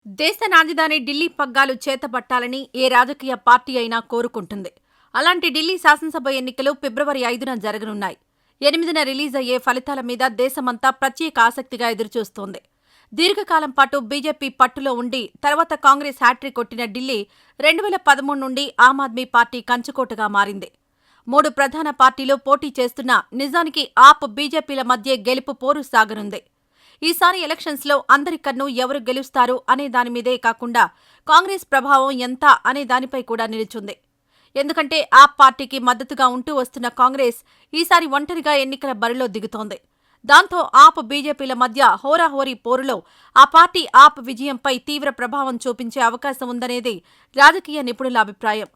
దేశ రాజధాని ఢిల్లీ పగ్గాలు చేతబట్టాలని ఏ రాజకీయ పార్టీ అయినా కోరుకుంటుంది. అలాంటి ఢిల్లీ శాసనసభ ఎన్నికలు ఫిబ్రవరి 5న జరగనున్నాయి. 8న రిలీజ్ అయ్యే ఫలితాల మీద దేశమంతా ప్రత్యేక ఆసక్తిగా ఎదురుచూస్తోంది. దీర్ఘకాలం పాటు బీజేపీ పట్టులో ఉండి తర్వాత కాంగ్రెస్ హ్యాట్రిక్ కొట్టిన ఢిల్లీ 2013 నుండి ఆమ్ ఆద్మీ పార్టీ కంచుకోటగా మారింది. 3 ప్రధాన పార్టీలు పోటీ చేస్తున్నా నిజానికి ఆప్, బీజేపీల మధ్య గెలుపు పోరు సాగనుంది. ఈసారి ఎలక్షన్స్ లో అందరి కన్ను ఎవరు గెలుస్తారు అనే దానిమీదే కాకుండా కాంగ్రెస్ ప్రభావం ఎంత అనే దానిపై కూడా నిలుచుంది. ఎందుకంటే ఆప్ పార్టీకి మద్దతుగా ఉంటూ వస్తున్న కాంగ్రెస్ ఈసారి ఒంటరిగా ఎన్నికల బరిలో దిగుతోంది. దాంతో ఆప్, బీజేపీల మధ్య హోరాహోరీ పోరులో ఆ పార్టీ ఆప్ విజయంపై తీవ్ర ప్రభావం చూపించే అవకాశం ఉందనేది రాజకీయ నిపుణుల అభిప్రాయం.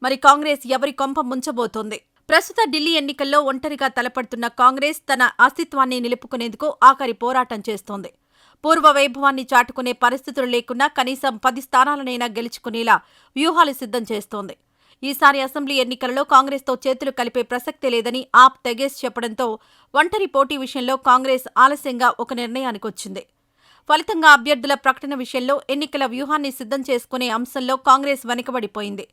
మరి కాంగ్రెస్ ఎవరి కొంప ముంచబోతోంది? ప్రస్తుత ఢిల్లీ ఎన్నికల్లో ఒంటరిగా తలపడుతున్న కాంగ్రెస్ తన అస్తిత్వాన్ని నిలుపుకునేందుకు ఆఖరి పోరాటం చేస్తోంది. పూర్వ వైభవాన్ని చాటుకునే పరిస్థితులు లేకున్నా కనీసం 10 స్థానాలనైనా గెలుచుకునేలా వ్యూహాలు సిద్ధం చేస్తోంది. ఈసారి అసెంబ్లీ ఎన్నికలలో కాంగ్రెస్తో చేతులు కలిపే ప్రసక్తే లేదని ఆప్ తెగేసి చెప్పడంతో ఒంటరి పోటీ విషయంలో కాంగ్రెస్ ఆలస్యంగా ఒక నిర్ణయానికొచ్చింది. ఫలితంగా అభ్యర్థుల ప్రకటన విషయంలో ఎన్నికల వ్యూహాన్ని సిద్ధం చేసుకునే అంశంలో కాంగ్రెస్ వెనుకబడిపోయింది.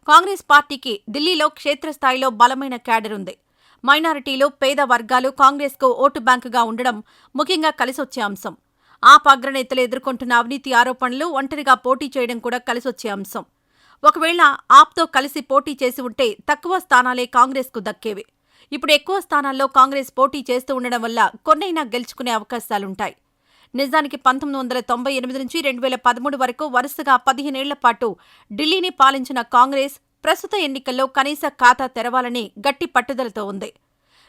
కాంగ్రెస్ పార్టీకి ఢిల్లీలో క్షేత్రస్థాయిలో బలమైన క్యాడర్ ఉంది. మైనారిటీలు, పేద వర్గాలు కాంగ్రెస్కు ఓటు బ్యాంకుగా ఉండడం ముఖ్యంగా కలిసొచ్చే అంశం. ఆప్ అగ్రనేతలు ఎదుర్కొంటున్న అవినీతి ఆరోపణలు, ఒంటరిగా పోటీ చేయడం కూడా కలిసొచ్చే అంశం. ఒకవేళ ఆప్తో కలిసి పోటీ చేసి ఉంటే తక్కువ స్థానాలే కాంగ్రెస్కు దక్కేవి. ఇప్పుడు ఎక్కువ స్థానాల్లో కాంగ్రెస్ పోటీ చేస్తూ ఉండడం వల్ల కొన్నైనా గెలుచుకునే అవకాశాలుంటాయి. నిజానికి 1998 నుంచి 2013 వరకు వరుసగా 15 ఏళ్ల పాటు ఢిల్లీని పాలించిన కాంగ్రెస్ ప్రస్తుత ఎన్నికల్లో కనీస ఖాతా తెరవాలని గట్టి పట్టుదలతో ఉంది.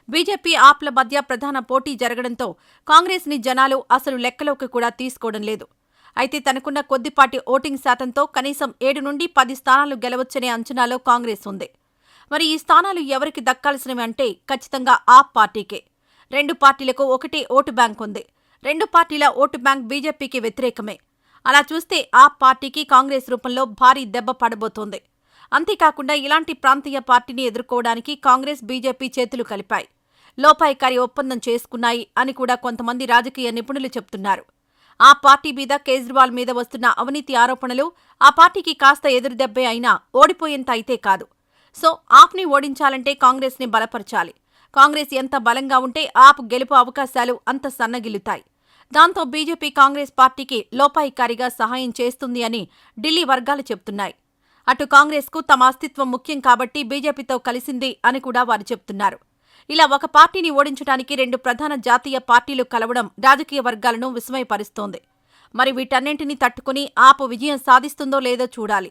బీజేపీ, ఆప్ల మధ్య ప్రధాన పోటీ జరగడంతో కాంగ్రెస్ ని జనాలు అసలు లెక్కలోకి కూడా తీసుకోవడం లేదు. అయితే తనకున్న కొద్దిపాటి ఓటింగ్ శాతంతో కనీసం 7 నుండి 10 స్థానాలు గెలవచ్చనే అంచనాలో కాంగ్రెస్ ఉంది. మరి ఈ స్థానాలు ఎవరికి దక్కాల్సినవి అంటే ఖచ్చితంగా ఆప్ పార్టీకే. 2 పార్టీలకు ఒకటే ఓటు బ్యాంక్ ఉంది. 2 పార్టీల ఓటు బ్యాంక్ బీజేపీకి వ్యతిరేకమే. అలా చూస్తే ఆప్ పార్టీకి కాంగ్రెస్ రూపంలో భారీ దెబ్బ పడబోతోంది. అంతేకాకుండా ఇలాంటి ప్రాంతీయ పార్టీని ఎదుర్కోవడానికి కాంగ్రెస్, బీజేపీ చేతులు కలిపాయి, లోపాయికారి ఒప్పందం చేసుకున్నాయి అని కూడా కొంతమంది రాజకీయ నిపుణులు చెబుతున్నారు. ఆ పార్టీ మీద, కేజ్రీవాల్ మీద వస్తున్న అవినీతి ఆరోపణలు ఆ పార్టీకి కాస్త ఎదురుదెబ్బే అయినా ఓడిపోయేంత అయితే కాదు. సో ఆప్ని ఓడించాలంటే కాంగ్రెస్ ని బలపరచాలి. కాంగ్రెస్ ఎంత బలంగా ఉంటే ఆప్ గెలుపు అవకాశాలు అంత సన్నగిల్లుతాయి. దాంతో బీజేపీ కాంగ్రెస్ పార్టీకి లోపాయికారిగా సహాయం చేస్తుంది అని ఢిల్లీ వర్గాలు చెబుతున్నాయి. అటు కాంగ్రెస్కు తమ అస్తిత్వం ముఖ్యం కాబట్టి బీజేపీతో కలిసింది అని కూడా వారు చెబుతున్నారు. ఇలా ఒక పార్టీని ఓడించడానికి 2 ప్రధాన జాతీయ పార్టీలు కలవడం రాజకీయ వర్గాలను విస్మయపరుస్తోంది. మరి వీటన్నింటినీ తట్టుకుని ఆప్ విజయం సాధిస్తుందో లేదో చూడాలి.